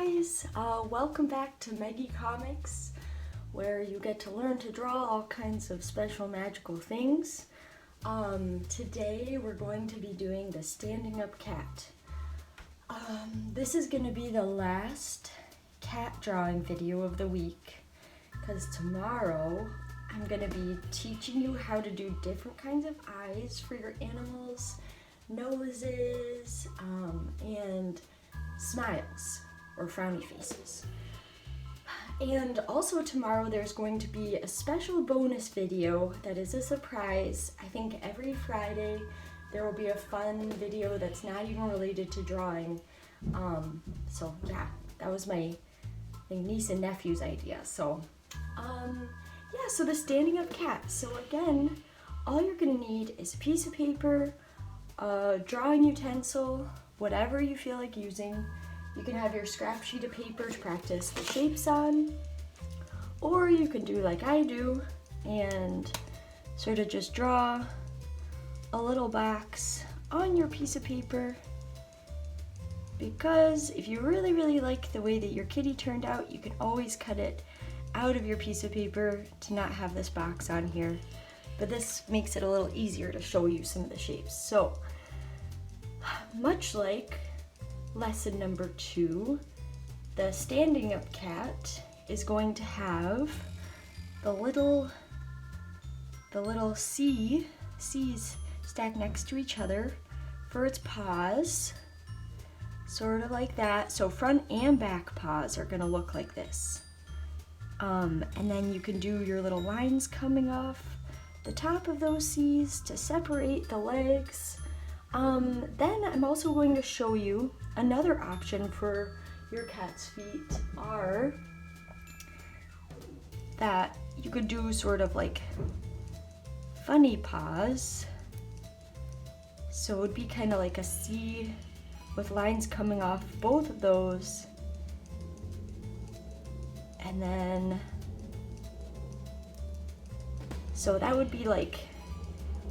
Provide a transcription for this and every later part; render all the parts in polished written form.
guys, welcome back to Meggiecomix, where you get to learn to draw all kinds of special magical things. Today we're going to be doing the standing up cat. This is going to be the last cat drawing video of the week, because tomorrow I'm going to be teaching you how to do different kinds of eyes for your animals, noses, and smiles or frowny faces. And also tomorrow there's going to be a special bonus video that is a surprise. I think every Friday there will be a fun video that's not even related to drawing. So yeah, that was my niece and nephew's idea. So yeah, so the standing up cat. So again, all you're gonna need is a piece of paper, a drawing utensil, whatever you feel like using. You can have your scrap sheet of paper to practice the shapes on, or you can do like I do and sort of just draw a little box on your piece of paper, because if you really like the way that your kitty turned out, you can always cut it out of your piece of paper to not have this box on here. But this makes it a little easier to show you some of the shapes. So much like lesson number 2, the standing up cat is going to have the little C's stacked next to each other for its paws, sort of like that. So front and back paws are gonna look like this. And then you can do your little lines coming off the top of those C's to separate the legs. Then I'm also going to show you another option for your cat's feet are that you could do sort of like funny paws. So it would be kind of like a C with lines coming off both of those. And then, so that would be like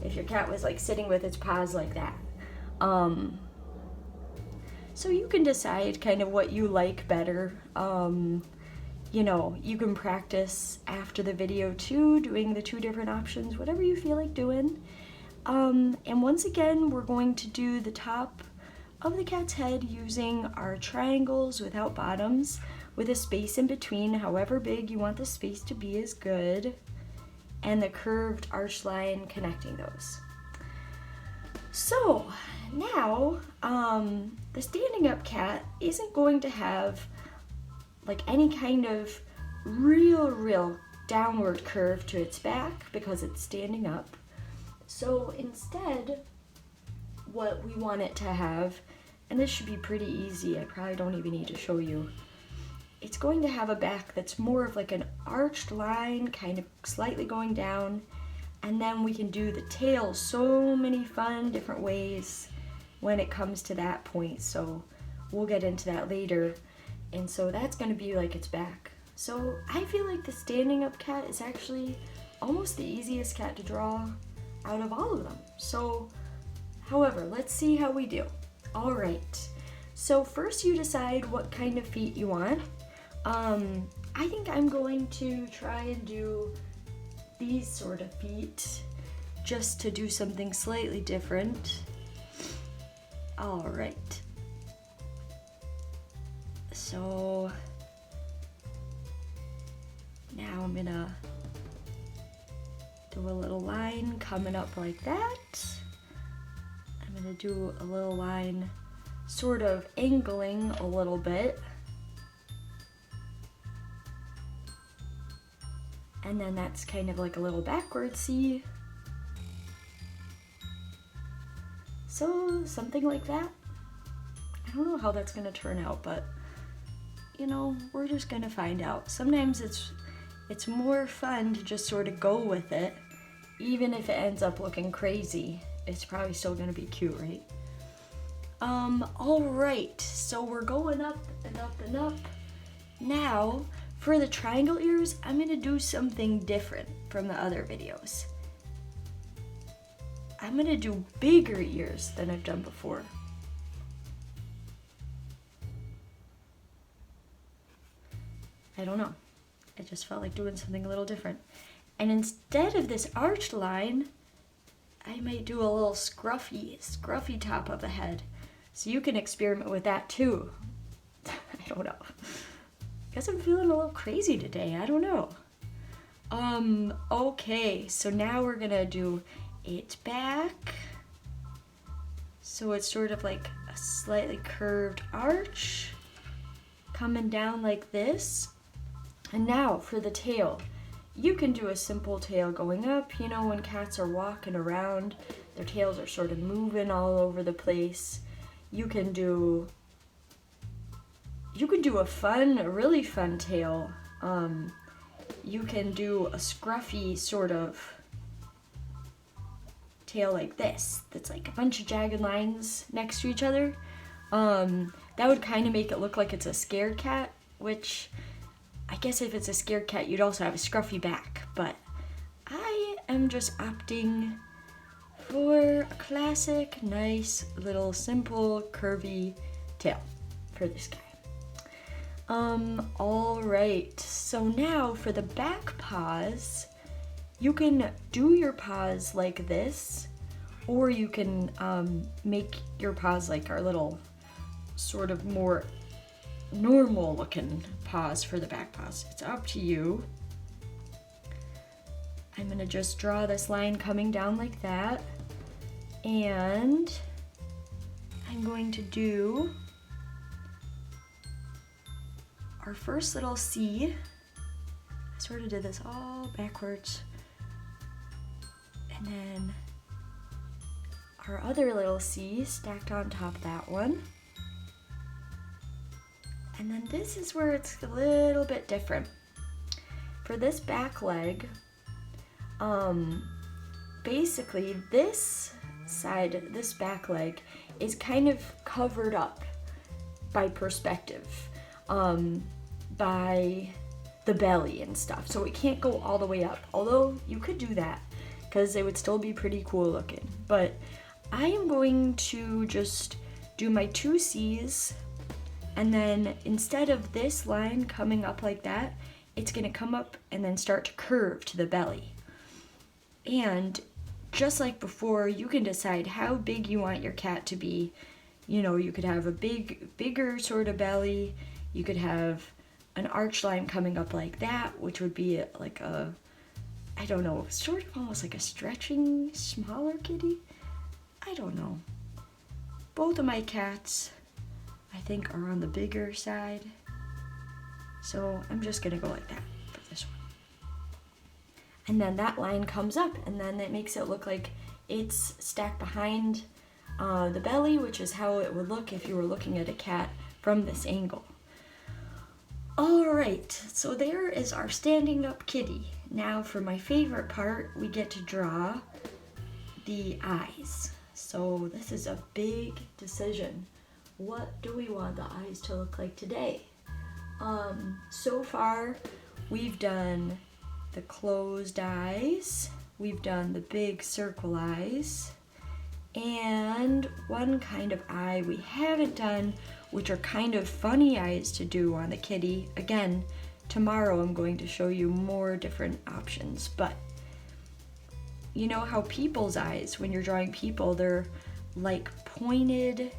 if your cat was like sitting with its paws like that. So you can decide kind of what you like better. You know, you can practice after the video too, doing the 2 different options, whatever you feel like doing. And once again, we're going to do the top of the cat's head using our triangles without bottoms, with a space in between. However big you want the space to be is good, and the curved arch line connecting those. So now, the standing up cat isn't going to have like any kind of real downward curve to its back because it's standing up. So instead, what we want it to have, and this should be pretty easy, I probably don't even need to show you, it's going to have a back that's more of like an arched line, kind of slightly going down, and then we can do the tail so many fun different ways when it comes to that point. So we'll get into that later. And so that's going to be like its back. So I feel like the standing up cat is actually almost the easiest cat to draw out of all of them. So, however, let's see how we do. All right. So first you decide what kind of feet you want. I think I'm going to try and do these sort of feet just to do something slightly different. All right. So now I'm gonna do a little line coming up like that. I'm gonna do a little line sort of angling a little bit. And then that's kind of like a little backward C. So something like that. I don't know how that's gonna turn out, but you know, we're just gonna find out. Sometimes it's more fun to just sort of go with it. Even if it ends up looking crazy, it's probably still gonna be cute, right? All right, so we're going up and up and up. Now, for the triangle ears, I'm gonna do something different from the other videos. I'm gonna do bigger ears than I've done before. I don't know. I just felt like doing something a little different. And instead of this arched line, I might do a little scruffy top of the head. So you can experiment with that too. I don't know. Guess I'm feeling a little crazy today. I don't know. Okay, so now we're gonna do it back. So it's sort of like a slightly curved arch coming down like this. And now for the tail. You can do a simple tail going up. You know, when cats are walking around, their tails are sort of moving all over the place. You can do a really fun tail. You can do a scruffy sort of tail like this. That's like a bunch of jagged lines next to each other. That would kind of make it look like it's a scared cat, which I guess if it's a scared cat, you'd also have a scruffy back. But I am just opting for a classic, nice, little, simple, curvy tail for this guy. All right, so now for the back paws, you can do your paws like this, or you can make your paws like our little sort of more normal looking paws for the back paws. It's up to you. I'm gonna just draw this line coming down like that, and I'm going to do our first little C. I sort of did this all backwards. And then our other little C stacked on top of that one. And then this is where it's a little bit different. For this back leg, basically this side, this back leg, is kind of covered up by perspective. By the belly and stuff, so it can't go all the way up, although you could do that because it would still be pretty cool looking. But I am going to just do my 2 C's, and then instead of this line coming up like that, it's going to come up and then start to curve to the belly. And just like before, you can decide how big you want your cat to be. You know, you could have a bigger sort of belly. You could have an arch line coming up like that, which would be like a, I don't know, sort of almost like a stretching smaller kitty. I don't know. Both of my cats, I think, are on the bigger side. So I'm just gonna go like that for this one. And then that line comes up, and then it makes it look like it's stacked behind the belly, which is how it would look if you were looking at a cat from this angle. All right, so there is our standing up kitty. Now for my favorite part, we get to draw the eyes. So this is a big decision. What do we want the eyes to look like today? So far, we've done the closed eyes, we've done the big circle eyes, and one kind of eye we haven't done, which are kind of funny eyes to do on the kitty. Again, tomorrow I'm going to show you more different options, but you know how people's eyes, when you're drawing people, they're like pointed,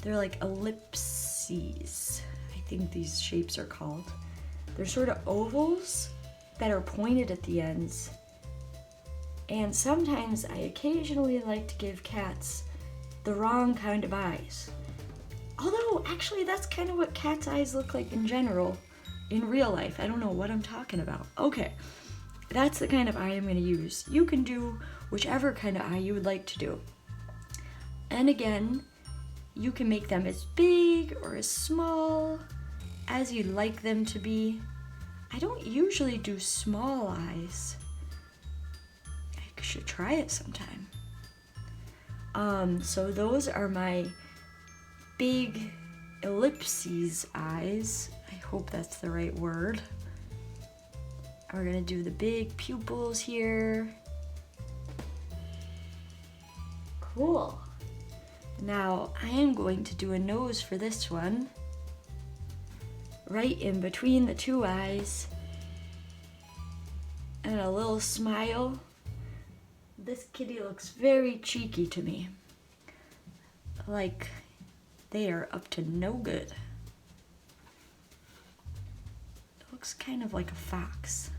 they're like ellipses, I think these shapes are called. They're sort of ovals that are pointed at the ends. And sometimes I occasionally like to give cats the wrong kind of eyes. Although, actually, that's kind of what cats' eyes look like in general, in real life. I don't know what I'm talking about. Okay, that's the kind of eye I'm going to use. You can do whichever kind of eye you would like to do. And again, you can make them as big or as small as you'd like them to be. I don't usually do small eyes. I should try it sometime. So those are my big ellipses eyes. I hope that's the right word. We're gonna do the big pupils here. Cool. Now I am going to do a nose for this one. right in between the two eyes, and a little smile. This kitty looks very cheeky to me, like they are up to no good. It looks kind of like a fox.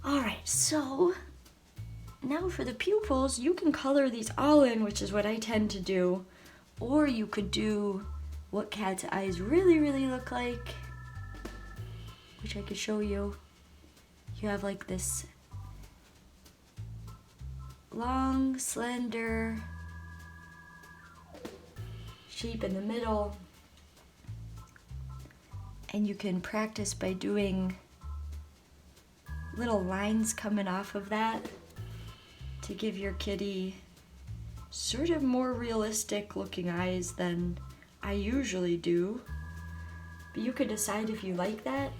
Alright, so now for the pupils, you can color these all in, which is what I tend to do, or you could do what cat's eyes really look like, which I could show you. You have like this long, slender shape in the middle, and you can practice by doing little lines coming off of that to give your kitty sort of more realistic looking eyes than I usually do. But you could decide if you like that.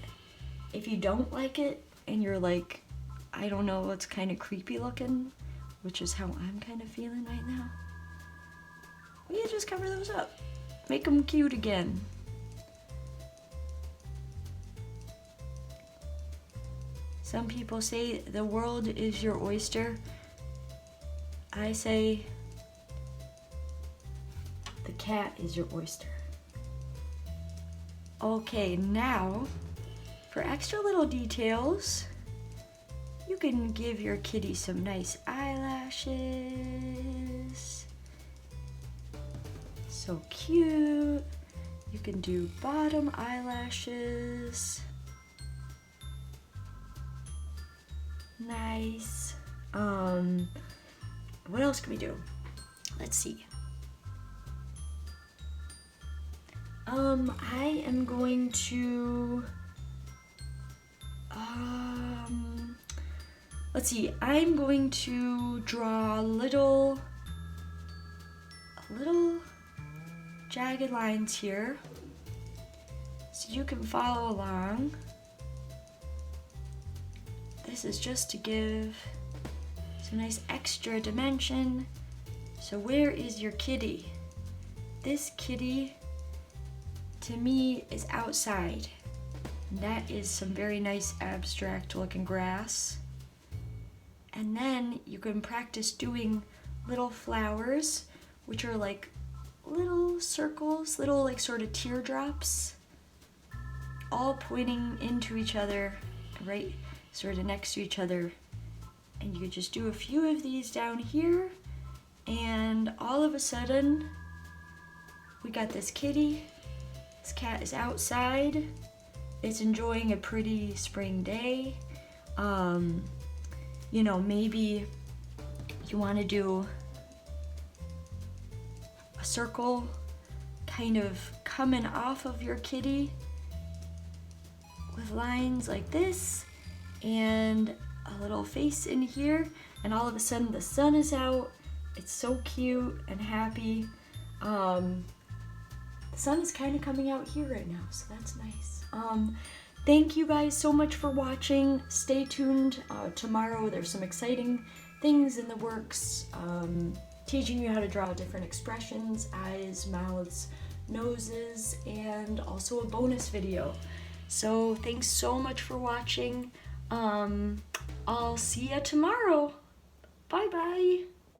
If you don't like it and you're like, I don't know, it's kind of creepy looking, which is how I'm kind of feeling right now, we can just cover those up. Make them cute again. Some people say the world is your oyster. I say the cat is your oyster. Okay, now for extra little details, you can give your kitty some nice eyelashes. So cute. You can do bottom eyelashes. Nice. What else can we do? Let's see. I am going to, let's see, I'm going to draw little jagged lines here so you can follow along. This is just to give some nice extra dimension. So where is your kitty? This kitty, to me, is outside. And that is some very nice abstract looking grass. And then you can practice doing little flowers, which are like little circles, little like sort of teardrops, all pointing into each other, right sort of next to each other. And you could just do a few of these down here, and all of a sudden we got this kitty. This cat is outside. It's enjoying a pretty spring day. You know, maybe you want to do a circle kind of coming off of your kitty with lines like this and a little face in here, and all of a sudden the sun is out. It's so cute and happy. The sun is kind of coming out here right now, so that's nice. Thank you guys so much for watching. Stay tuned. Tomorrow there's some exciting things in the works, teaching you how to draw different expressions, eyes, mouths, noses, and also a bonus video. So thanks so much for watching. I'll see you tomorrow. Bye bye.